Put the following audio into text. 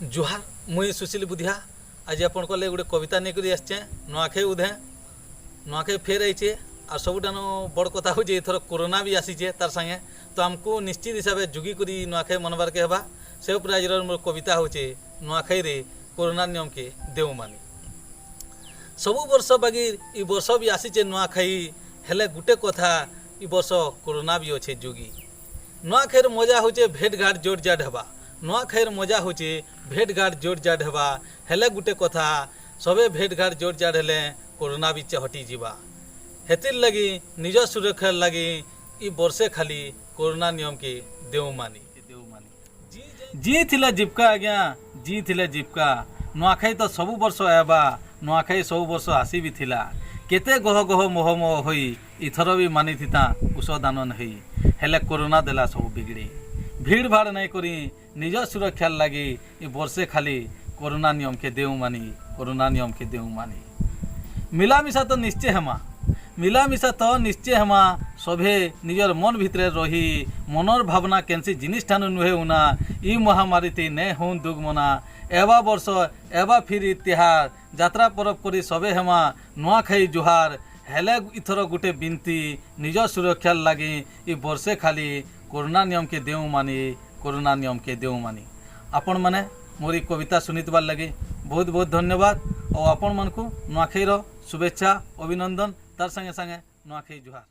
जुहार मुई सुशील बुधिया आज आपण कले गोटे कविता नहीं करी आसचे नुआखाई उधे नुआखाई फेर आईचे आ सबुठान बड़ कथा हो एथर कोरोना भी आसीचे तार संगे तो आमको निश्चित हिसाब से जुगी करी नुआखाई मनबार के हवा से उपर आज मोर कविता होचे नुआखाई रे कोरोना नियम के देव मानी सबु वर्ष बागी इ वर्ष भी आसीचे नुआखाई हेले गुटे कथा इ वर्ष कोरोना भी अच्छे जुगी नुआखाईर मजा होचे भेट घाट जोड़ जाट हवा नुआखाईर मजा होचे भेट घाट जोड़ जाट हवा हेले गुटे कथा सबे भेट घाट जोड़ जाट हेले कोरोना भी हटी जीवा हेतिर लगी निज सुरक्षा लगी इ वर्षे खाली कोरोना नियम के देव मानी जी थिले जीविका आज्ञा जी थिले जीविका नुआखाई तो सबु वर्ष आवा नुआखाई सबु वर्ष आसी भी थिला केते गह गह मोह मोह होई इथर भी मानी थिता उष दान नहीं हेले कोरोना देला सब बिगड़ी भीड़ भाड़ नहीं करी निज सुरक्षा लगी इ वर्षे खाली कोरोना नियम के देव मानी कोरोना नियम के देव मानी मिलामिशा तो निश्चय हेमा मिलामिशा तो निश्चय हेमा सभे निजर मन भितरे रही मनर भावना केनसी जिनिस ठानु नुहे उना इ महामारी ती ने हुन दुग मना एवा वर्ष एवा फिर तिहार यात्रा परब करी सबे हेमा नुआखाई जुहार हेले इथर गुटे बिनती निज सुरक्षा लगी इ वर्षे खाली कोरोना नियम के देव मानी कोरोना नियम के देव मानी आपण माने मोरी कविता सुनितबार लगी बहुत बहुत धन्यवाद और आपण मन को नुआखाईर शुभेच्छा अभिनंदन तार संगे संगे नुआखाई जुहार।